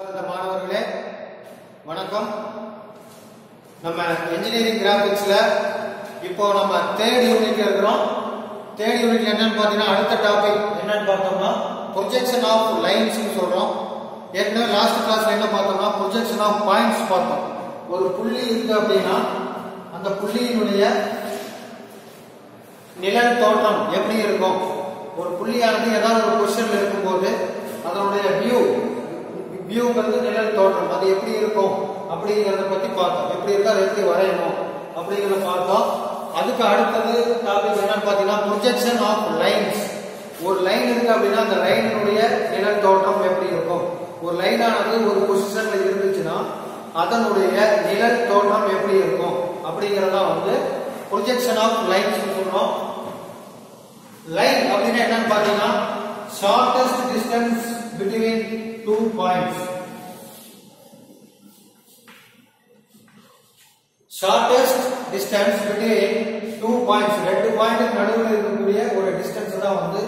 மாணவர்களே வணக்கம். நம்ம இன்ஜினியரிங் கிராபிக்ஸ்ல இப்போ நம்ம தேர்ட் யூனிட்ல இருக்கிறோம். தேர்ட் யூனிட்ல என்னன்னு பாத்தீங்கன்னா அடுத்த டாபிக் என்னன்னு பார்த்தோம்னா ப்ரொஜெக்ஷன் ஆஃப் லைன்ஸ் சொல்றோம். ஏற்கனவே லாஸ்ட் கிளாஸ்ல என்ன பார்த்தோம்னா ப்ரொஜெக்ஷன் ஆஃப் பாயிண்ட்ஸ் பார்த்தோம். ஒரு புள்ளி இருக்கு அப்படின்னா அந்த புள்ளியினுடைய நிழல் தோற்றம் எப்படி இருக்கும், ஒரு புள்ளியானது ஏதாவது ஒரு பொசிஷன்ல இருக்கும்போது அதனுடைய வியூங்கிறது நிழல் தோற்றம் அது எப்படி இருக்கும் அப்படிங்கறத பத்தி பார்த்தோம். எப்படி இருக்கா அதை எப்படி வரையணும் அப்படிங்கறத பார்த்தோம். அதுக்கு அடுத்தது டாபிக் என்னன்னு பாத்தீங்கன்னா ப்ரொஜெக்ஷன் ஆஃப் லைன்ஸ். ஒரு லைன் இருக்கு அப்படின்னா அந்த லைனுடைய நிழல் தோற்றம் எப்படி இருக்கும், ஒரு லைனானது ஒரு பொசிஷன்ல இருந்துச்சுன்னா அதனுடைய நிழல் தோற்றம் எப்படி இருக்கும் அப்படிங்கறத வந்து ப்ரொஜெக்ஷன் ஆஃப் லைன்ஸ் சொல்றோம். லைன் அப்படின்னா என்னன்னு பாத்தீங்கன்னா shortest distance between two points. Shortest distance between two points. ரெண்டு பாயிண்ட் நடுவுல இருக்கக்கூடிய ஒரு டிஸ்டன்ஸ் தான் வந்து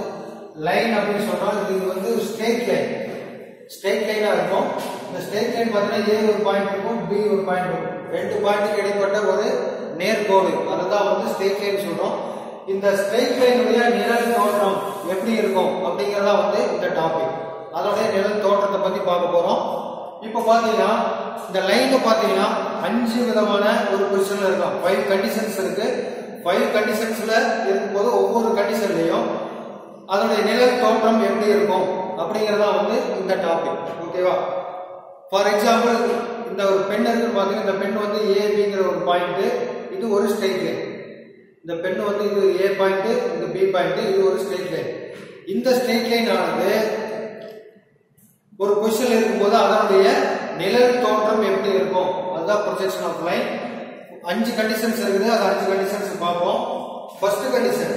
லைன் அப்படின்னு சொல்றோம். இது வந்து ஸ்ட்ரெயிட் லைன், ஸ்ட்ரெயிட் லைனா இருக்கும். இந்த ஸ்ட்ரெயிட் லைன் பார்த்தீங்கன்னா ஏ ஒரு பாயிண்ட் இருக்கும், பி ஒரு பாயிண்ட் இருக்கும். ரெண்டு பாயிண்ட்டுக்கு இடைப்பட்ட ஒரு நேர்கோடு அதுதான் வந்து ஸ்ட்ரெயிட் லைன் சொல்றோம். இந்த ஸ்ட்ரெயிட் லைனுடைய நிழல் தோற்றம் எப்படி இருக்கும் அப்படிங்கறத வந்து இந்த டாபிக். அதோடைய நிழல் தோற்றத்தை பத்தி பார்க்க போறோம். இப்ப பாத்தீங்கன்னா இந்த லைன்ல பாத்தீங்கன்னா 5 விதமான ஒரு பொசிஷன்ல இருக்கும். 5 கண்டிஷன்ஸ் இருக்கு. 5 கண்டிஷன்ஸ்ல இருக்கும்போது ஒவ்வொரு கண்டிஷன்லயும் அதோடைய நிழல் தோற்றம் எப்படி இருக்கும் அப்படிங்கறத வந்து இந்த டாபிக். ஓகேவா? ஃபார் எக்ஸாம்பிள் இந்த ஒரு பென் இருக்கு பாத்தீங்கன்னா இந்த பென் வந்து ஏபிங்கிற ஒரு பாயிண்ட், இது ஒரு ஸ்ட்ரெயிட் லைன். இந்த பென் வந்து இது ஏ பாயிண்ட், இது பி பாயிண்ட், இது ஒரு ஸ்ட்ரெயிட் லைன். இந்த ஸ்ட்ரெயிட் லைன் ஆனது ஒரு பொசிஷன்ல இருக்கும்போது அதனுடைய நிழல் தோற்றம் எப்படி இருக்கும் அதுதான் ப்ரொஜெக்ஷன் ஆஃப் லைன். 5 கண்டிஷன்ஸ் இருக்குது. அது 5 கண்டிஷன்ஸ் பார்ப்போம். First condition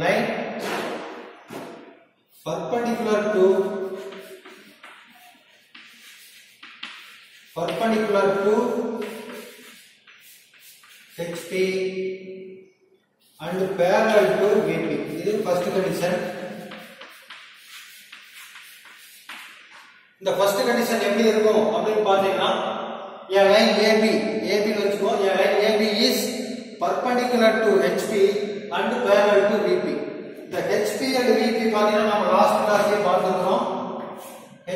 line perpendicular to HP and parallel to VP. இது first condition. இந்த first condition எப்படி இருக்கும் அப்படின்னு பாத்தீங்கன்னா a line AB னு வெச்சுக்கோ. a line AB is perpendicular to HP and parallel to VP. இந்த HP and VP பாத்தீங்கன்னா நம்ம லாஸ்ட் கிளாஸ்லயே பார்த்திருக்கோம்.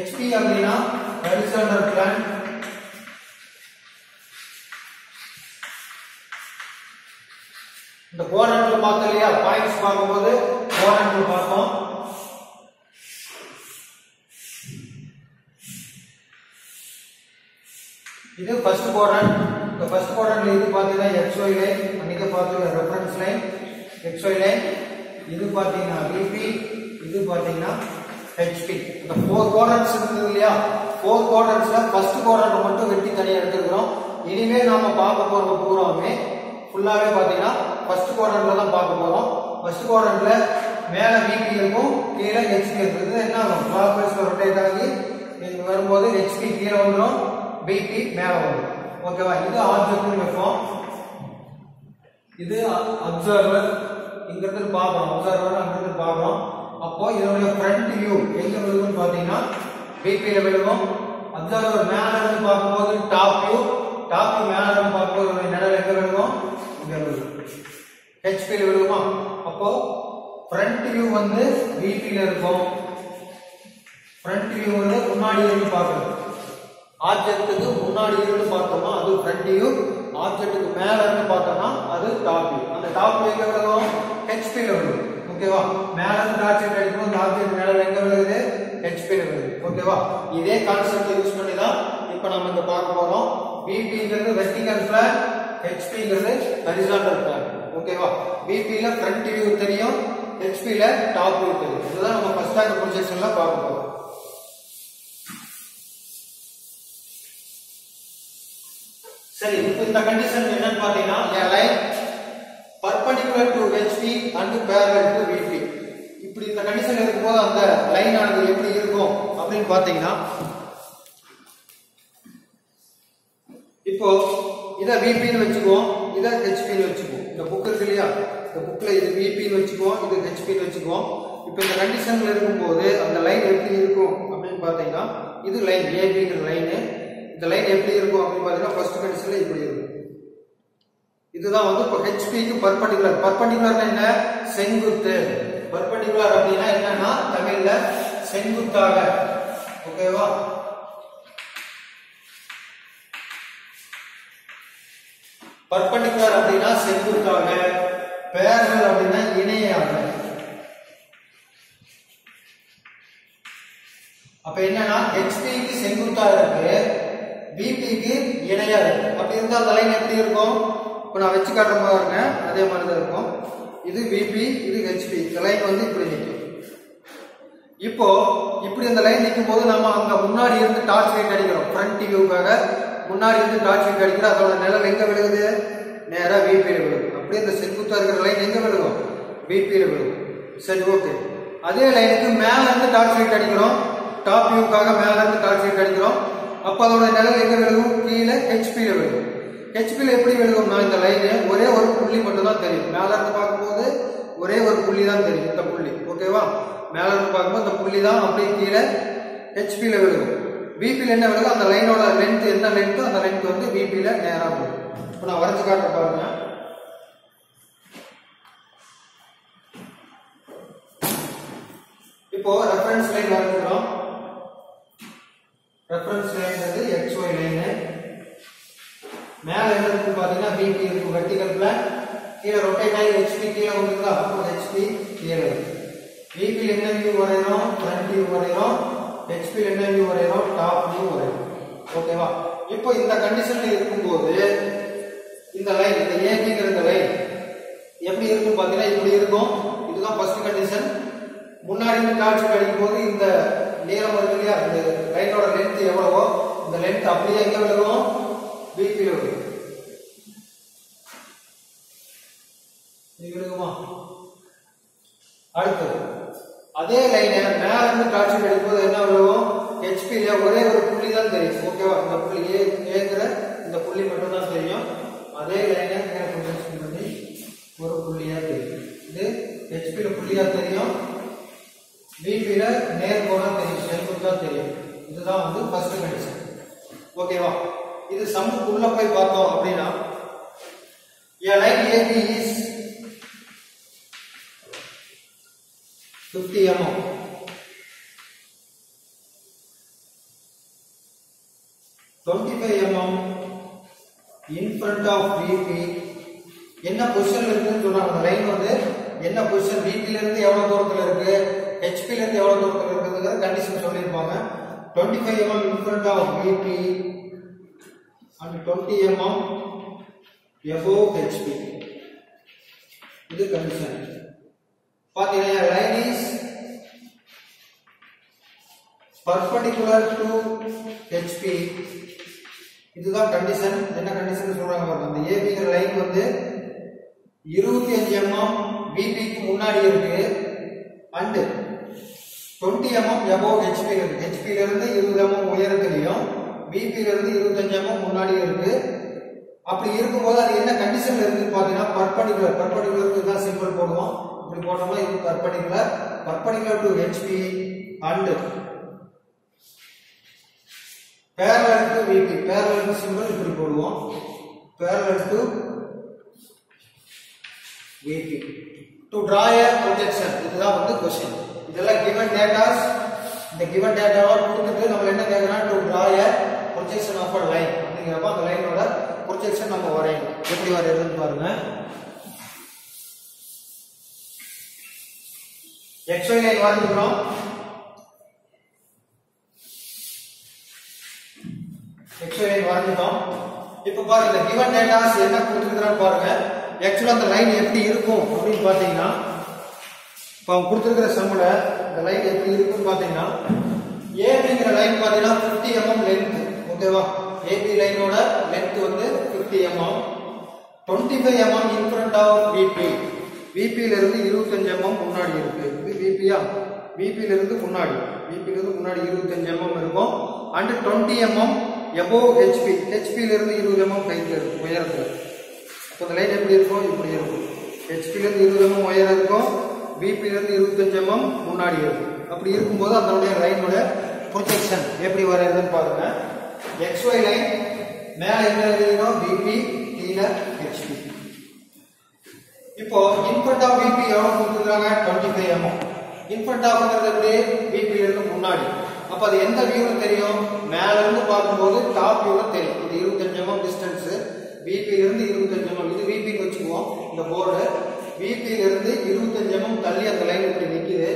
HP அப்படினா horizontal plane, இந்த quadrantல பார்த்தோம் இல்லையா, பாயிண்ட்ஸ் பார்க்கும்போது quadrantல பார்த்தோம். இது ஃபர்ஸ்ட் quadrant. இந்த ஃபர்ஸ்ட் quadrantல இது பாத்தீங்கன்னா XY லைன், அன்னைக்கு பார்த்தோம் ரெஃபரன்ஸ் லைன் XY லைன். இது பாத்தீங்கன்னா VP, இது பாத்தீங்கன்னா HP. இந்த 4 quadrants இருக்குது இல்லையா, 4 quadrantsல ஃபர்ஸ்ட் quadrant மட்டும் வெட்டி தனியா எடுத்துக்கிறோம். இனிமே நாம பார்க்க போறது பூராமே ஃபுல்லாவே பாத்தீங்கன்னா ஃபர்ஸ்ட் குவாட்ரண்ட்ல தான் பார்க்க போறோம். ஃபர்ஸ்ட் குவாட்ரண்ட்ல மேல VP இருக்கும், கீழ HP இருக்கும். இது என்ன ஆகும், கிளாக்வைஸ்ல ரொட்டேட் ஆகி இங்க வரும்போது HP கீழ வந்துரும், VP மேல வரும். ஓகேவா? இது ஆப்ஜெக்ட்னு வைப்போம். இது அப்சர்வர், இங்க இருந்து பார்க்கறோம். அப்சர்வர் அங்க இருந்து பார்க்கறோம். அப்போ இதோட ஃப்ரண்ட் வியூ எங்க விழுகும்னு பாத்தீங்கன்னா VP ல விழுகும். அப்சர்வர் மேல இருந்து பார்க்கும்போது டாப் வியூ மேல இருந்து பார்க்கும்போது நிழல் எங்க விழுகும், இங்க விழுகும். HP ல விழுகுமா? அப்போ ஃப்ரண்ட் வியூ வந்து VP ல இருக்கும். ஃப்ரண்ட் வியூ வந்து முன்னாடி இருந்து பார்க்கணும். ஆப்ஜெக்ட்டுக்கு முன்னாடி இருந்து பார்த்தோம்னா அது ஃப்ரண்ட் வியூ, ஆப்ஜெக்ட்டுக்கு மேல இருந்து பார்த்தோம்னா அது டாப் வியூ. அந்த டாப் வியூ எங்க விழுகும், HP ல விழுகும். ஓகேவா? மேல இருந்து டார்ச் அடிக்கும், அந்த ஆப்ஜெக்ட் மேல எங்க விழுகுது, HP ல விழுகுது. ஓகேவா? இதே கான்செப்ட் யூஸ் பண்ணி தான் இப்போ நம்ம இங்க பார்க்க போறோம். VPங்கிறது வெர்டிகல் பிளேன், HPங்கிறது ஹரிசாண்டல் பிளேன். ஓகேவா? VP ல ஃப்ரண்ட் வியூ தெரியும், HP ல டாப் வியூ தெரியும். இதுதான் நம்ம ஃபர்ஸ்ட் ஆர்டர் ப்ரொஜெக்ஷன்ல பார்க்க போறோம். சரி, இப்போ இந்த கண்டிஷன் என்னன்னு பாத்தீங்கன்னா a line perpendicular to HP and parallel to VP. இப்படி இந்த கண்டிஷன் இருக்கும்போது அந்த லைன் ஆனது எப்படி இருக்கும் அப்படின்னு பாத்தீங்கன்னா இப்போ இத VP னு வெச்சுக்குவோம். இதை ஹெச்பின்னு வச்சுக்குவோம். இந்த புக் இருக்கு இல்லையா, இந்த புக்கில் இது விபின்னு வச்சுக்குவோம், இது ஹெச்பின்னு வச்சுக்குவோம். இப்போ இந்த கண்டிஷனில் இருக்கும்போது அந்த லைன் எப்படி இருக்கும் அப்படின்னு பார்த்தீங்கன்னா, இது லைன் ஏபிங்கிற லைனு. இந்த லைன் எப்படி இருக்கும் அப்படின்னு பார்த்தீங்கன்னா ஃபர்ஸ்ட் கண்டிஷனில் இப்படி இருக்கும். இதுதான் வந்து இப்போ ஹெச்பிக்கு பர்பண்டிகுலர். பர்பண்டிகுலர்னா என்ன? செங்குத்து. பர்பண்டிகுலர் அப்படின்னா என்னன்னா தமிழ்ல செங்குத்தாக. ஓகேவா? பர்பண்டிகுலர் அப்படின்னா செங்குத்தாக, பேரலல் அப்படின்னா இணையாக. அப்ப என்னன்னா ஹெச்பிக்கு செங்குத்தா இருக்கு, பிபிக்கு இணையா இருக்கு. அப்படி இருந்தா அந்த லைன் எப்படி இருக்கும்? இப்போ நான் வச்சு காட்டுற பாருங்க, அதே மாதிரி தான் இருக்கும். இது விபி, இது ஹெச்பி. இந்த லைன் வந்து இப்படி நிற்கும். இப்போ இப்படி இந்த லைன் நிற்கும் போது நம்ம அங்க முன்னாடி இருந்து டார்ச் லைட் அடிக்கிறோம். ஃப்ரண்ட் வியூக்காக முன்னாடி இருந்து டார்ச் லைட் அடிக்கிறோம். அதோட நிழல் எங்க விழுகுது? நேரா விபியில விழுகும். அப்படியே இந்த செங்குத்தா இருக்கிற லைன் எங்க விழுகும்? விபியில விழுகும். சரி, ஓகே. அதே லைனுக்கு மேல இருந்து டார்ச் லைட் அடிக்கிறோம். டாப் வியூக்காக மேல இருந்து டார்ச் லைட் அடிக்கிறோம். அப்ப அதோட நிழல் எங்க விழுகும்? கீழே ஹெச்பியில விழுகும். ஹெச்பியில எப்படி விழுகும்னா இந்த லைன் ஒரே ஒரு புள்ளி மட்டும் தான் தெரியும். மேல இருந்து பார்க்கும்போது ஒரே ஒரு புள்ளி தான் தெரியும், இந்த புள்ளி. ஓகேவா? மேல இருந்து பார்க்கும்போது இந்த புள்ளி தான் அப்படியே கீழே ஹெச்பியில விழுகும். விபியில என்ன விழுகும்? அந்த லைனோட லென்த் என்ன லென்த்தோ அந்த லென்த் வந்து விபியில நேரா விழுகும். இப்போ நான் வரைஞ்சு காட்டுற பாருங்க. இப்போ ரெஃபரன்ஸ் லைன் வரைஞ்சிக்கிறோம். Reference line XY line. மேல என்ன இருக்கு பாத்தீங்கன்னா விபி இருக்கு வெர்டிகல் பிளான். கீழே ரொட்டேட் ஆகி ஹெச்பி கீழே வந்துருக்கா, அப்போ ஹெச்பி கீழே இருக்கு. விபி என்ன வியூ வரையறோம்? ஃப்ரண்ட் வியூ வரையறோம். ஹெச்பி என்ன வியூ வரையறோம்? டாப் வியூ வரையறோம். ஓகேவா? இப்போ இந்த கண்டிஷன்ல இருக்கும்போது இந்த லைன், இந்த ஏபிங்கிற இந்த லைன் எப்படி இருக்கும் பாத்தீங்கன்னா இப்படி இருக்கும். இதுதான் ஃபர்ஸ்ட் கண்டிஷன். முன்னாடி இருந்து டார்ச் அடிக்கும் போது இந்த நீளம் இருக்கு இல்லையா, இந்த லைனோட லென்த் எவ்வளவோ இந்த லென்த் அப்படியே எங்க விழுகும்? விபியில விழுகும். விழுகுமா? அடுத்தது அதே லைனை மேல இருந்து டார்ச் அடிக்கும் போது என்ன விழுகும்? ஹெச்பியில ஒரே ஒரு புள்ளி தான் தெரியும். ஓகேவா? இந்த புள்ளி ஏங்கிற இந்த புள்ளி மட்டும் தான் தெரியும். அதே லைனை ப்ரொஜெக்ஷன் பண்ணி ஒரு புள்ளியா தெரியும். இது ஹெச்பியில புள்ளியா தெரியும், விபியில நேர்கோணா தெரியும், செங்குத்தா தெரியும். இதுதான் வந்து ஃபர்ஸ்ட் கண்டிஷன். ஓகேவா? இது சம்முக்கு உள்ள போய் பார்த்தோம் அப்படின்னா a line AB is 50 mm. in front of VP. என்ன பொசிஷன்ல இருக்குன்னு சொல்றாங்க. அந்த லைன் வந்து என்ன பொசிஷன், VP ல இருந்து எவ்வளவு தூரத்துல இருக்கு, HP ல இருந்து எவ்வளவு தூரத்துல இருக்குங்கற கண்டிஷன் சொல்லிருப்பாங்க. 25 mm in front of VP and 20 mm above HP. இது கண்டிஷன். பாத்தீங்கன்னா line is perpendicular to HP. இதுதான் கண்டிஷன். என்ன கண்டிஷன் சொல்றாங்க பாருங்க. அந்த ஏபிங்கிற லைன் வந்து 25 mm விபிக்கு முன்னாடி இருக்கு அண்ட் 20 mm above HP இருக்கு. HP ல இருந்து 20 mm உயரத்திலையும் விபி ல இருந்து 25 mm முன்னாடி இருக்கு. அப்படி இருக்கும்போது அது என்ன கண்டிஷன்ல இருக்குன்னு பாத்தீங்கன்னா பர்பெண்டிகுலர். பர்பெண்டிகுலருக்கு தான் சிம்பிள் போடுவோம். இப்படி போட்டோம்னா இது perpendicular. Perpendicular to HP and parallel to VP. parallel symbol இப்படி போடுவோம். parallel to VP. to draw a projection. இதுதான் வந்து क्वेश्चन. இதெல்லாம் given data. இந்த given data கொடுத்துட்டு நம்ம என்ன கேக்குறோம்னா to draw a projection of a line. அப்படிங்கறப்ப அந்த லைனோட projection நம்ம வரையணும். எப்படி வரையறதுன்னு பாருங்க. XY லைன் வரைஞ்சுக்கிறோம். XY லைன் வரைஞ்சிட்டோம். இப்போ பாருங்க given data என்ன கொடுத்திருக்கான்னு பாருங்க. एक्चुअली அந்த லைன் எப்படி இருக்கும் அப்படி பாத்தீங்கன்னா இப்போ கொடுத்திருக்கிற சம்ல இந்த லைன் எப்படி இருக்குன்னு பாத்தீங்கன்னா ஏபிங்கிற லைன் பாத்தீங்கன்னா 50 mm லெந்த். ஓகேவா? ஏபி லைனோட லெந்த் வந்து 50 mm. 25 mm in front of VP. VP ல இருந்து 25 mm முன்னாடி இருக்கு. இது VP-யா? VP ல இருந்து முன்னாடி 25 mm இருக்கும். and 20 mm above HP. HP ல இருந்து 20 mm ஹைட்ல இருக்கு, உயரத்துல. அப்போ இந்த லைன் எப்படி இருக்கும்? இப்படி இருக்கும். ஹெச்பில இருந்து 20 mm உயரம் இருக்கும், பிபில இருந்து 25 mm முன்னாடி இருக்கும். அப்படி இருக்கும்போது அதனுடைய லைனோட ப்ரொஜெக்ஷன் எப்படி வரையுதுன்னு பாருங்க. XY லைன் மேல என்ன எழுதினோம்? பிபி, கீழ ஹெச்பி. இப்போ இன்ஃப்ரண்ட் ஆஃப் பிபி எவ்வளவு கொடுத்துருக்காங்க? 25 mm. இன்ஃப்ரண்ட் ஆஃப்ங்கிறது எப்படி? பிபி இருந்து முன்னாடி. அப்ப அது எந்த வியூல தெரியும்? மேல இருந்து பார்க்கும்போது டாப் வியூல தெரியும். இது 25 mm டிஸ்டன்ஸ், பிபி இருந்து 25 mm. இது பிபி வச்சுக்குவோம் இந்த போர்டு. பிபி இருந்து 25 mm தள்ளி அந்த லைன் இப்படி நிக்குது.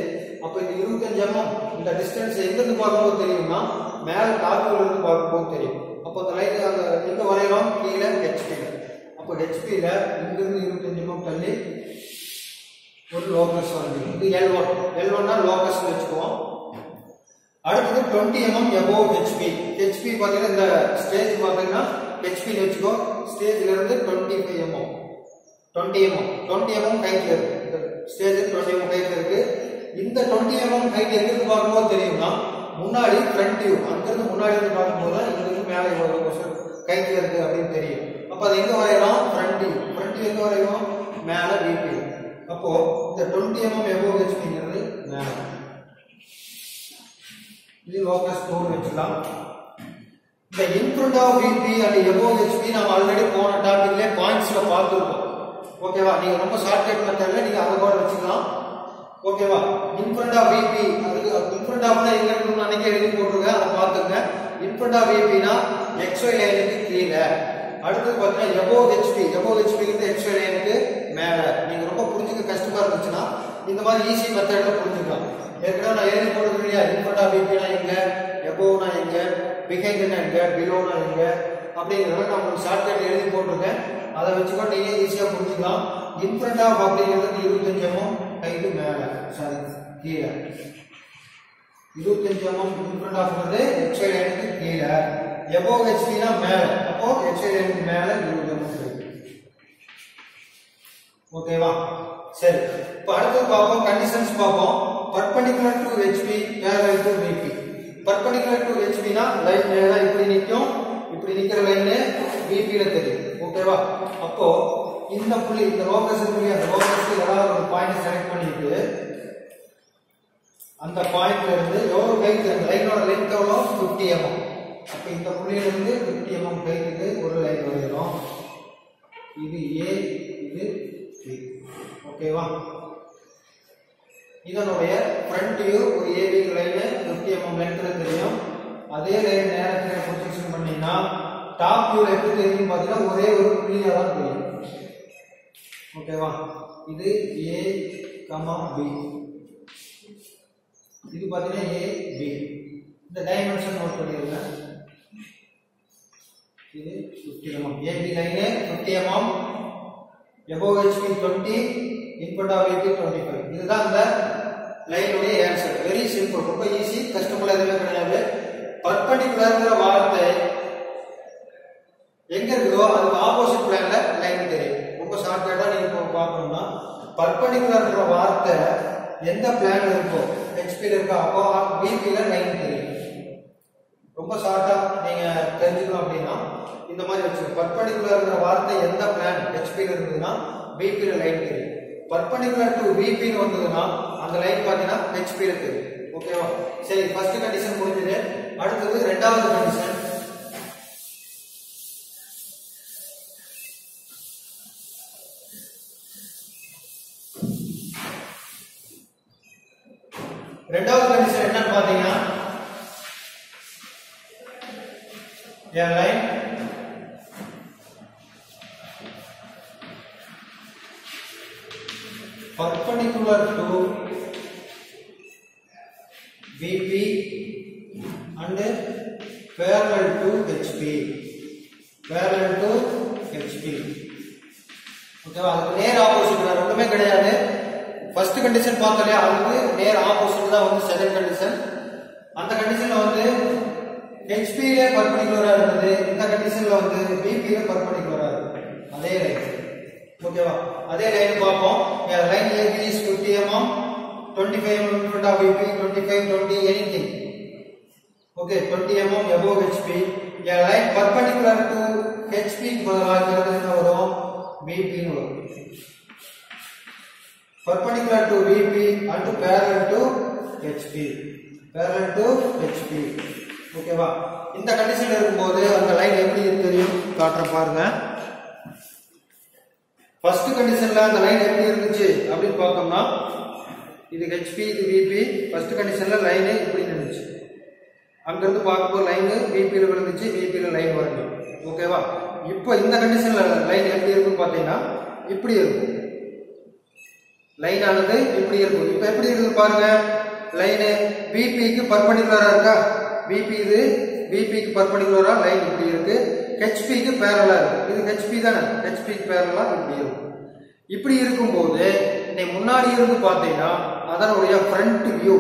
அப்ப இந்த 25 mm இந்த டிஸ்டன்ஸ் எங்க இருந்து பார்க்கும்போது தெரியும்னா மேல டாப் வியூல இருந்து பார்க்கும்போது தெரியும். அப்ப அந்த லைன் அங்க எங்க வரையறோம்? கீழ ஹெச்பி. அப்ப ஹெச்பில இங்க இருந்து 25 mm தள்ளி ஒரு லோகஸ் வருது. இது L1. L1னா லோகஸ் வச்சுக்குவோம். அடுத்து 20 mm above HP. HP பாத்தீங்கன்னா இந்த ஸ்டேஜ் பாத்தீங்கன்னா HP ல வெச்சுக்கோ. ஸ்டேஜ்ல இருந்து 25 mm 20 mm ஹைட்ல இருக்கு. இந்த ஸ்டேஜ் 20 mm ஹைட்ல இருக்கு. இந்த 20 mm ஹைட் எங்க இருந்து பார்க்கும்போது தெரியும்னா முன்னாடி ஃப்ரண்ட் வியூ. அங்க இருந்து முன்னாடி இருந்து பார்க்கும்போது இங்க இருந்து மேலே ஒரு ஹைட்ல இருக்கு அப்படின்னு தெரியும். அப்ப அது எங்க வரையறோம்? Front view. ஃப்ரண்ட் வியூ எங்க வரையறோம்? மேல VP. அப்போ இந்த 20 mm above HP ங்கிறது மேல. இது லோகஸ் கோட் வெச்சுக்கலாம். இந்த in front of VP and above HP நாம ஆல்ரெடி போன டாபிக்ல பாயிண்ட்ஸ்ல பார்த்திருக்கோம். ஓகேவா? நீங்க ரொம்ப ஷார்ட்கட் மெத்தட்ல நீங்க அத கூட வெச்சுக்கலாம். ஓகேவா? இன்ஃப்ரண்ட் ஆஃப் VP அதுக்கு இன்ஃப்ரண்ட் ஆஃப்னா எங்க இருக்குன்னு அன்னைக்கு எழுதி போட்டுருங்க. அத பாத்துங்க. இன்ஃப்ரண்ட் ஆஃப் VP னா XY லைனுக்கு கீழ. அடுத்து பாத்தீங்கன்னா above HP க்கு XY லைனுக்கு மேல. நீங்க ரொம்ப புரிஞ்சுக்க கஷ்டமா இருந்துச்சுன்னா இந்த மாதிரி ஈஸி மெத்தட்ல புரிஞ்சுக்கலாம். ஏற்கனவே நான் எழுதி போட்டுருக்கேன். இன்ஃப்ரண்ட் ஆஃப் VP னா எங்க, above னா எங்க, behind னா எங்க, below னா எங்க அப்படிங்கறத நான் உங்களுக்கு ஷார்ட்கட் எழுதி போட்டுருக்கேன். அதை வச்சுக்கோ நீங்க ஈஸியா புரிஞ்சுக்கலாம். இன்ஃப்ரண்ட் ஆஃப் அப்படிங்கிறது 25 mm ஹைட் மேல, சாரி கீழ. 25 mm இன்ஃப்ரண்ட் ஆஃப்ங்கிறது XY லைனுக்கு கீழ. above HP னா மேல. அப்போ XY லைனுக்கு மேல 20 mm ஹைட். ஓகேவா? சரி. இப்போ அடுத்து பாப்போம் கண்டிஷன்ஸ் பாப்போம். Perpendicular to HP parallel to VP. Perpendicular to HP னா லைன் நேரா இப்படி நிக்கும். இப்படி நிக்கிற லைன் VP ல தெரியும். ஓகேவா? அப்போ இந்த புள்ளி இந்த லோகஸ் புள்ளி அந்த லோகஸ்க்கு ஏதாவது ஒரு பாயிண்ட் செலக்ட் பண்ணிட்டு அந்த பாயிண்ட்ல இருந்து எவ்வளவு ஹைட் அந்த லைனோட லெந்த் எவ்வளவு 50 mm. அப்ப இந்த புள்ளியில இருந்து 50 mm ஹைட்டுக்கு ஒரு லைன் வரையறோம். இது A, இது B. ஓகேவா? இதனுடைய ஃப்ரண்ட் வியூ ஒரு AB லைன் 50 mm லெந்த்ல தெரியும். அதே லைன் நேரத்துல ப்ரொஜெக்ஷன் பண்ணீங்கன்னா டாப் வியூல எப்படி தெரியும் பாத்தீங்கன்னா ஒரே ஒரு புள்ளியா தான் தெரியும். ஓகேவா? இது A, B. இது பாத்தீங்கன்னா A, B. இந்த டைமென்ஷன் நோட் பண்ணிருங்க. இது 50 mm. AB line 50 mm. above HP 20, input of VP 25. இதுதான் அந்த லைனுடைய ஆன்சர். வெரி சிம்பிள், ரொம்ப ஈஸி, கஷ்டப்பட எதுவுமே கிடையாது. பர்பெண்டிகுலர்ங்கிற வார்த்தை எங்க இருக்குதோ அதுக்கு ஆப்போசிட் பிளான்ல லைன் தெரியும். ரொம்ப ஷார்ட்கட்டா நீங்க பார்க்கணும்னா பர்பெண்டிகுலர்ங்கிற வார்த்தை எந்த பிளான்ல இருக்கோ HP ல இருக்கோ அப்போ VP ல லைன் தெரியும். ரொம்ப ஷார்ட்டா நீங்க தெரிஞ்சுக்கணும் அப்படின்னா இந்த மாதிரி வச்சுக்கோங்க. பர்பெண்டிகுலர்ங்கிற வார்த்தை எந்த பிளான் HP ல இருந்ததுன்னா VP ல லைன் தெரியும். பர்பெண்டிகுலர் டு VP ன்னு வந்ததுன்னா அந்த லைன் பாத்தீங்கன்னா HP ல தெரியும். ஓகேவா? சரி, ஃபர்ஸ்ட் கண்டிஷன் முடிஞ்சது. அடுத்தது இரண்டாவது கண்டிஷன். இரண்டாவது கண்டிஷன் என்னன்னு பாத்தீங்கன்னா a line perpendicular to VP and parallel to HP. Parallel to HP. ஓகேவா? அதுக்கு நேர் ஆப்போசிட் வேற ஒண்ணுமே கிடையாது. ஃபர்ஸ்ட் கண்டிஷன் பார்த்தோம்ல அதுக்கு நேர் ஆப்போசிட் தான் வந்து செகண்ட் கண்டிஷன். அந்த கண்டிஷன்ல வந்து HP ல பர்பெண்டிகுலரா இருந்தது. இந்த கண்டிஷன்ல வந்து VP ல பர்பெண்டிகுலரா இருக்கு. அதே லைன். ஓகேவா? அதே லைன் பாப்போம். Line AB is 50 mm, 25 mm in front of VP, 25, 20, anything. Okay, 20 mm above HP. A line perpendicular to HP க்கு பதிலாக என்ன வரும்? VP னு வரும். perpendicular to VP and parallel to HP. parallel to HP. ஓகேவா? இந்த கண்டிஷன்ல இருக்கும்போது அந்த லைன் எப்படி தெரியும் காட்ற பாருங்க. ஃபர்ஸ்ட் கண்டிஷன்ல அந்த லைன் எப்படி இருந்துச்சு அப்படி பார்த்தோம்னா இது HP இது VP. ஃபர்ஸ்ட் கண்டிஷன்ல லைன் இப்படி இருந்துச்சு. அங்க இருந்து பார்க்கும்போது லைன் VP ல விழுந்துச்சு, VP ல லைன் வருது. ஓகேவா? இப்போ இந்த கண்டிஷன்ல லைன் எப்படி இருக்குன்னு பாத்தீங்கன்னா இப்படி இருக்கும். லைன் ஆனது இப்படி இருக்கும். இப்போ எப்படி இருக்கு பாருங்க. லைன் VP க்கு பெர்பெண்டிகுலரா இருக்கா? VP இது VP க்கு பெர்பெண்டிகுலரா லைன் இப்படி இருக்கு. HP க்கு பேரலலா இருக்கு. இது HP தானே? HP க்கு பேரலலா இப்படி இருக்கும். இப்படி இருக்கும்போது நீ முன்னாடி இருந்து பாத்தீங்கன்னா அதனுடைய ஃப்ரண்ட் வியூ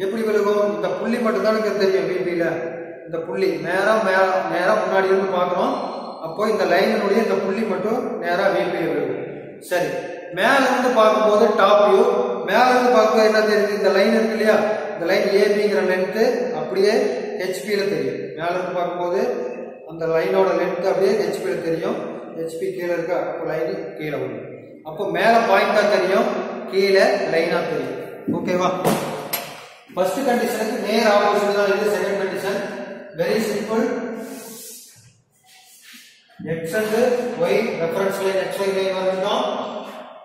எப்படி விழுகும்? இந்த புள்ளி மட்டும் தான் எனக்கு தெரியும். VP ல இந்த புள்ளி நேரா முன்னாடி இருந்து பார்க்கறோம். அப்போ இந்த லைனுடைய இந்த புள்ளி மட்டும் நேரா VP ல விழுகும். சரி, மேல இருந்து பார்க்கும்போது டாப் வியூ. மேல இருந்து பார்க்கும்போது என்ன தெரியுது? இந்த லைன் இருக்கு இல்லையா? இந்த லைன் ABங்கிற லென்த் அப்படியே HP ல தெரியும். மேல இருந்து பார்க்கும்போது அந்த லைனோட லென்த் அப்படியே HP ல தெரியும். HP கீழ இருக்க லைன் கீழ வரும். அப்போ மேல பாயிண்டா தெரியும், கீழ லைனா தெரியும். ஓகேவா? ஃபர்ஸ்ட் கண்டிஷனுக்கு நேர் ஆப்போசிட் தான் இது second condition. Very simple. x and y reference line xy line வந்துட்டோம்.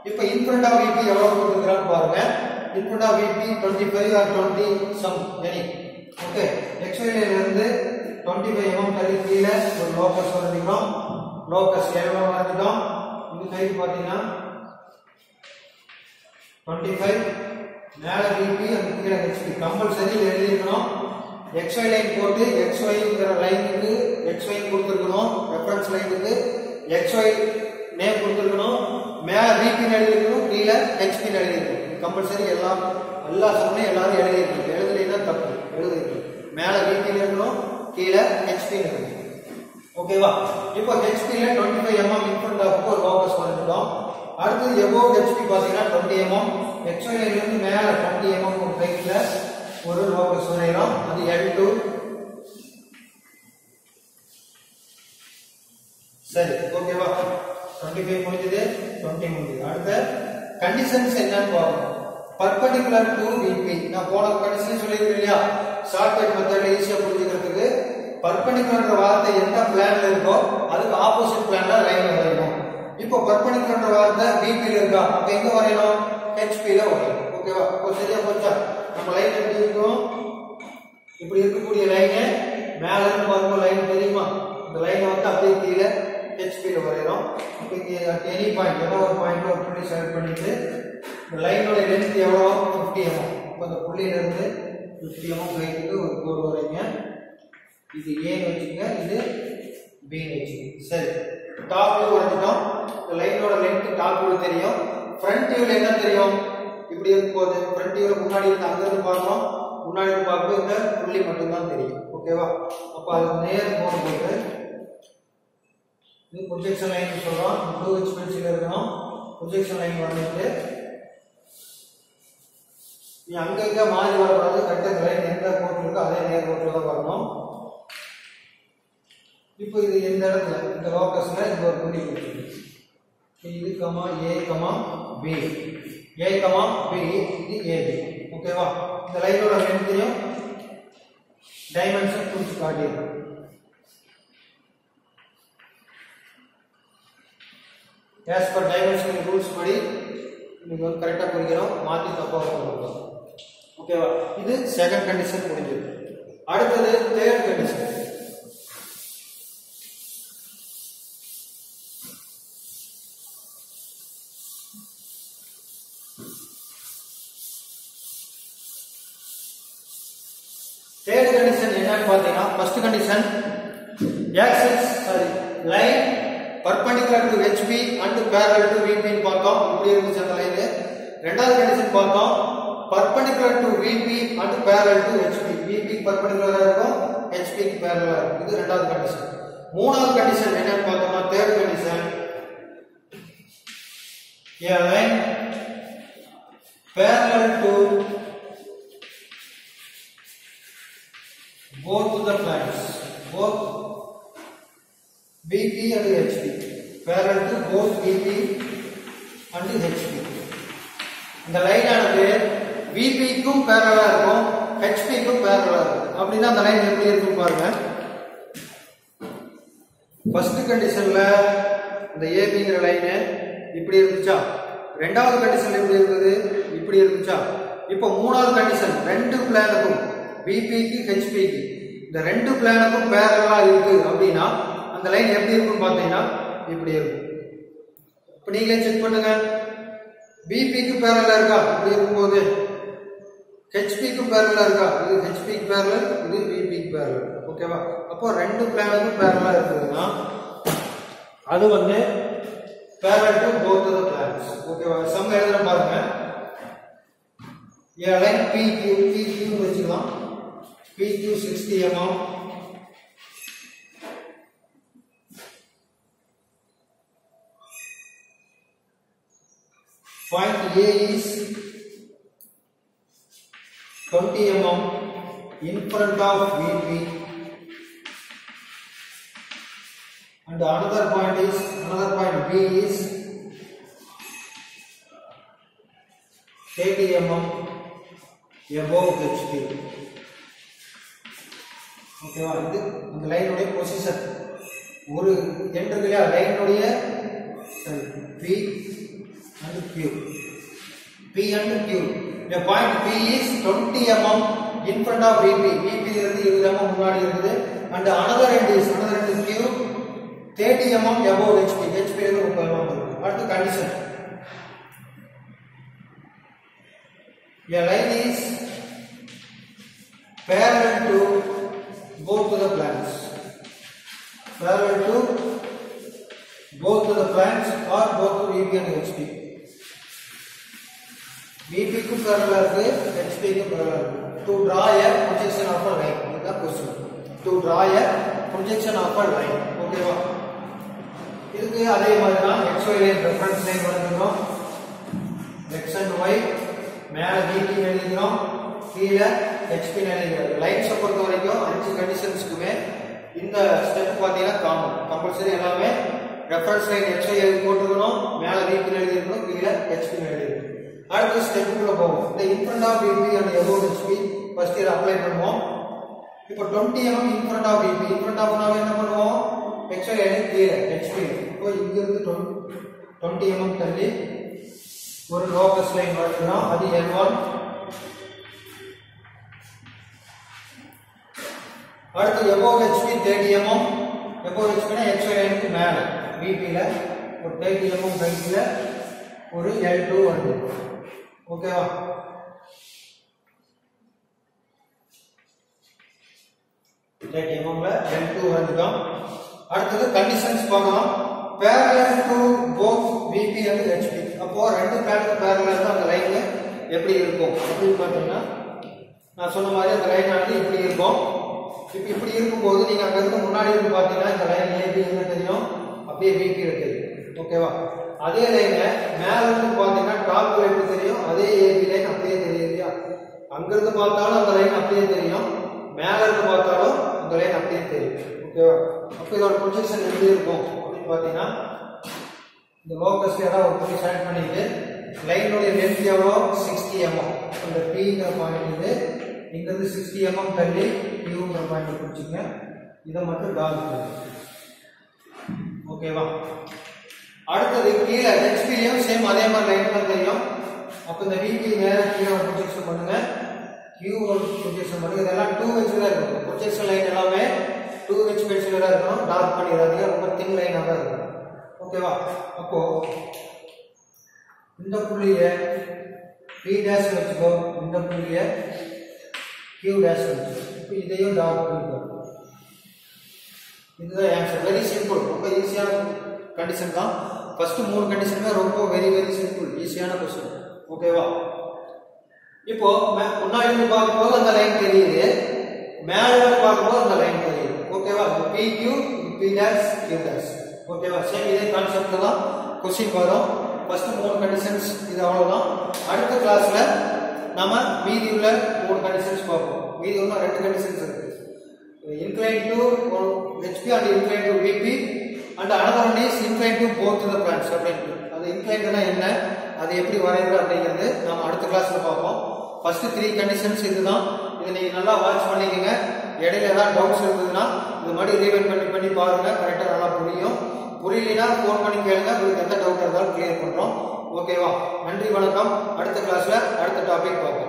இப்போ in front of VP எவ்வளவு கொடுத்திருக்கான்னு பாருங்க. in front of VP 25 or 20 some any. Okay, xy லைன்ல இருந்து 25 mm தள்ளி கீழ ஒரு லோகஸ் வரைஞ்சிரோம். லோகஸ் எவ்வளவு வரைஞ்சிட்டோம்? இந்த சைடு பாத்தீங்கன்னா 25 மேல VP அந்த கீழ HP கம்பல்சரி எழுதி இருக்கணும். XY லைன் போட்டு XYங்கிற லைனுக்கு XY கொடுத்திருக்கணும். ரெஃபரன்ஸ் லைனுக்கு XY நேம் கொடுத்திருக்கணும். மேல VP எழுதி இருக்கணும், கீழ HP எழுதி இருக்கணும். கம்பல்சரி எல்லா சமயம் எல்லாரும் எழுதி இருக்கணும். எழுதலைன்னா தப்பு. எழுதிருக்கணும். மேல VP இருக்கணும், கீழ HP இருக்கணும். ஓகேவா? இப்போ HP ல 25 mm in front of ஒரு லோகஸ் வரைஞ்சிட்டோம். அடுத்து above HP பாத்தீங்கன்னா 20 mm. XY லைன்ல இருந்து மேல 20 mm ஒரு ஹைட்ல ஒரு லோகஸ் வரையறோம். அது L2. சரி, ஓகேவா? 25 முடிஞ்சது, 20 முடிஞ்சது. அடுத்து கண்டிஷன்ஸ் என்னன்னு பாருங்க. Perpendicular to VP. நான் போன கண்டிஷன் சொல்லிருக்கேன் இல்லையா? ஷார்ட்கட் மெத்தட்ல ஈஸியா புரிஞ்சுக்கிறதுக்கு பெர்பெண்டிகுலர்ன்ற வார்த்தை எந்த பிளான்ல இருக்கோ அதுக்கு ஆப்போசிட் பிளான்ல லைன் வரையணும். இப்போ பெர்பெண்டிகுலர்ன்ற வார்த்தை VP ல இருக்கா? அப்ப எங்க வரையணும்? HP ல வரையணும். ஓகேவா? இப்போ சரியா போச்சா? நம்ம லைன் எப்படி இருக்கும்? இப்படி இருக்கக்கூடிய லைன் மேல இருந்து பார்க்கும்போது லைன் தெரியுமா? இந்த லைனை வந்து அப்படியே கீழ HP ல வரையறோம். இப்போ இங்க எனி பாயிண்ட் ஏதோ ஒரு பாயிண்ட்ல ஒரு புள்ளி செலக்ட் பண்ணிட்டு இந்த லைனோட லென்த் எவ்வளவு? 50 mm. இப்போ இந்த புள்ளியில இருந்து 50 mm ஹைட்டுக்கு ஒரு கோடு வரைங்க. இது A ன்னு வெச்சுங்க, இது B ன்னு வெச்சுங்க. சரி, டாப் வியூ வரைஞ்சிட்டோம். இந்த லைனோட லென்த் டாப் வியூ தெரியும். ஃப்ரண்ட் வியூல என்ன தெரியும்? இப்படி இருக்கும்போது ஃப்ரண்ட் வியூல முன்னாடி இருந்து அங்க இருந்து பார்க்கறோம். முன்னாடி இருந்து பார்க்கும்போது இந்த புள்ளி மட்டும் தான் தெரியும். ஓகேவா? அப்ப அது நேர் கோடு போட்டு இது ப்ரொஜெக்ஷன் லைன் சொல்றோம். ப்ளூ ஹெச் பென்சில் இருக்கணும். ப்ரொஜெக்ஷன் லைன் வரைஞ்சிட்டு நீ அங்க இங்க மாறி வரக்கூடாது. கரெக்டா இந்த லைன் எந்த கோட்டில் இருக்கோ அதே நேர் கோட்டில் தான் வரணும். இப்போ இது இந்த இடத்துல இந்த லோகஸ்ல இந்த ஒரு புள்ளி கொடுத்துருக்கு. இது comma A comma B, A comma B, இது AB. ஓகேவா? இந்த லைனோட லென்த்தையும் டைமென்ஷன் குறிச்சு காட்டியிருக்கோம். as per dimensional rules படி நீங்க வந்து கரெக்ட்டா குறிக்கணும். மாத்தி தப்பா வரக்கூடாது. ஓகேவா? இது செகண்ட் கண்டிஷன் முடிஞ்சது. அடுத்தது தேர்ட் கண்டிஷன். தேர்ட் கண்டிஷன் என்னன்னு பாத்தீங்கன்னா first condition line perpendicular to HP and parallel to VP ன்னு பார்த்தோம். இப்படி இருந்துச்சு அந்த லைன். இரண்டாவது கண்டிஷன் பார்த்தோம் perpendicular to VP and parallel to HP. VP perpendicular இருக்கும், HP க்கு parallel இருக்கும். இது இரண்டாவது கண்டிஷன். மூணாவது கண்டிஷன் என்னன்னு பார்த்தோம்னா third condition a line parallel to both the planes, both VP and HP parallel to both VP and HP. இந்த line ஆனது VP க்கும் parallel இருக்கும், HP க்கும் parallel இருக்கும். அப்படினா அந்த லைன் எப்படி இருக்கும் பாருங்க. ஃபர்ஸ்ட் கண்டிஷன்ல இந்த ABங்கிற லைன் இப்படி இருந்துச்சா, ரெண்டாவது கண்டிஷன்ல எப்படி இருந்தது, இப்படி இருந்துச்சா. இப்போ மூணாவது கண்டிஷன் ரெண்டு பிளானுக்கும் VP க்கு HP க்கு இந்த ரெண்டு பிளானுக்கும் parallel இருக்கு அப்படினா அந்த லைன் எப்படி இருக்கும் பாத்தீங்கன்னா இப்படி இருக்கும். இப்போ நீங்களே செக் பண்ணுங்க. VP க்கு parallel இருக்கா, இப்படி இருக்கும்போது HP க்கு parallel இருக்கா, இது HP க்கு parallel, இது VP க்கு parallel. ஓகேவா? அப்போ ரெண்டு பிளானுக்கும் parallel இருக்குதுன்னா அது வந்து parallel to both the planes. ஓகேவா? சம் எழுதுற பாருங்க. A line PQ வெச்சுக்கலாம். PQ 60 mm. Point A is 20 mm in front of VP, and another point B is 30 mm above HP. ஓகேவா? இது அந்த லைனுடைய பொசிஷன். ஒரு எண்ட் இருக்குல்ல லைனுடைய P and Q. P and Q. The point P is 20 mm in front of VP. VP இருந்து 20 mm முன்னாடி இருக்குது. And another end is Q 30 mm above HP. HP இருந்து 30 mm இருக்கு. அடுத்த condition. A line is parallel to both the planes. Parallel to both the planes or both to VP and HP. VP க்கு parallel இருக்கு, HP க்கு parallel இருக்கு. To draw a projection of a line. இதுதான் question. To draw a projection of a line. ஓகேவா? இதுக்கு அதே மாதிரி தான் XY லைன் ரெஃபரன்ஸ் லைன் வரையணும். X and Y மேல VP எழுதிறோம், கீழ HP எழுதிறோம். லைன்ஸ் பொறுத்த வரைக்கும் அஞ்சு கண்டிஷன்ஸ்க்குமே இந்த ஸ்டெப் பாத்தீங்கன்னா காமன். கம்பல்சரி எல்லாமே ரெஃபரன்ஸ் லைன் XY எழுதி போட்டுக்கணும், மேல VP எழுதிறணும், கீழ HP எழுதிறணும். அடுத்த ஸ்டெப்புக்குள்ள போவோம். இந்த in front of VP and above HP first இத அப்ளை பண்ணுவோம். இப்போ 20 mm in front of VP, in front of நாம என்ன பண்ணுவோம், XY லைன் கீழ HP. இப்போ இங்க இருந்து 20 mm தள்ளி ஒரு லோகஸ் லைன் வரையணும். அது L1. அடுத்து above HP 30 mm. above HP னா XY லைனுக்கு மேல VP ல ஒரு 30 mm ஹைட்ல ஒரு L2 வருது. ஓகேவா? L2 வந்துட்டோம். அடுத்தது கண்டிஷன்ஸ் பார்க்கலாம். parallel to both VP and HP. அப்போ ரெண்டு பிளானுக்கு parallel தான் அந்த லைன் எப்படி இருக்கும் அப்படி பார்த்தீங்கன்னா நான் சொன்ன மாதிரி அந்த லைன் ஆனது இப்படி இருக்கும். இப்போ இப்படி இருக்கும்போது நீங்க அங்க இருந்து முன்னாடி இருந்து பார்த்தீங்கன்னா இந்த லைன் AB என்ன தெரியும், அப்படியே VP தெரியும். ஓகேவா? அதே லைன் மேல இருந்து பார்த்தீங்கன்னா டாப் எப்படி தெரியும், அதே AB லைன் அப்படியே தெரியும் இல்லையா? அங்க இருந்து பார்த்தாலும் அந்த லைன் அப்படியே தெரியும், மேல இருந்து பார்த்தாலும் அந்த லைன் அப்படியே தெரியும். ஓகேவா? அப்போ இதோட ப்ரொஜெக்ஷன் எப்படி இருக்கும் அப்படின்னு பார்த்தீங்கன்னா இந்த லோகஸ்ல ஏதாவது ஒரு புள்ளி செலக்ட் பண்ணிட்டு லைனுடைய லென்த் எவ்வளோ 60 mm. அந்த Pங்கிற பாயிண்ட் இது இங்க இருந்து 60 mm தள்ளி Qங்கிற பாயிண்ட் பிடிச்சிங்க. இதை மட்டும் டார்க் பண்ணுங்க. ஓகேவா? அடுத்தது கீழே HPலையும் சேம் அதே மாதிரி லைன் தான் தெரியும். அப்போ இந்த VP நேரா கீழே ப்ரொஜெக்ஷன் பண்ணுங்க, Q ப்ரொஜெக்ஷன் பண்ணுங்க. இதெல்லாம் 2H தான் இருக்கும். ப்ரொஜெக்ஷன் லைன் எல்லாமே 2H பென்சில் தான் இருக்கணும். டார்க் பண்ணிடாதீங்க, ரொம்ப தின் லைனாக தான் இருக்கும். ஓகேவா? அப்போ இந்த புள்ளியை P டேஷ் வச்சுக்கோ, இந்த புள்ளியை Q டேஷ் வச்சுக்கோ. இப்போ இதையும் டார்க் பண்ணிக்கோ. இதுதான் ஆன்சர். வெரி சிம்பிள், ரொம்ப ஈஸியான கண்டிஷன் தான். ஃபர்ஸ்ட் மூணு கண்டிஷனுமே ரொம்ப வெரி சிம்பிள், ஈஸியான क्वेश्चन. ஓகேவா? இப்போ முன்னாடி இருந்து பார்க்கும்போது அந்த லைன் தெரியுது, மேல இருந்து பார்க்கும்போது அந்த லைன் தெரியுது. ஓகேவா? PQ P dash Q dash. ஓகேவா? சேம் இதே கான்செப்ட் தான் क्वेश्चन வரும். ஃபர்ஸ்ட் மூணு கண்டிஷன்ஸ் இது அவ்வளவுதான். அடுத்த கிளாஸ்ல நாம மீதி உள்ள மூணு கண்டிஷன்ஸ் பார்ப்போம். மீதி உள்ள ரெண்டு கண்டிஷன்ஸ் இருக்கு. inclined to HP and inclined to VP and another one is inclined to both the plants அப்படின்ட்டு. அது inclinedனா என்ன, அது எப்படி வரையறது அப்படிங்கிறது நாம அடுத்த கிளாஸ்ல பார்ப்போம். ஃபர்ஸ்ட் 3 கண்டிஷன்ஸ் இதுதான். இதை நீங்க நல்லா வாட்ச் பண்ணிக்கங்க. இடையில ஏதாவது டவுட்ஸ் இருந்ததுன்னா இது மாதிரி ரீவைண்ட் பண்ணி பாருங்க, கரெக்டா நல்லா புரியும். புரியலைன்னா ஃபோன் பண்ணி கேளுங்க, உங்களுக்கு எந்த டவுட் இருந்தாலும் கிளியர் பண்றோம். ஓகேவா? நன்றி, வணக்கம். அடுத்த கிளாஸ்ல அடுத்த டாபிக் பார்ப்போம்.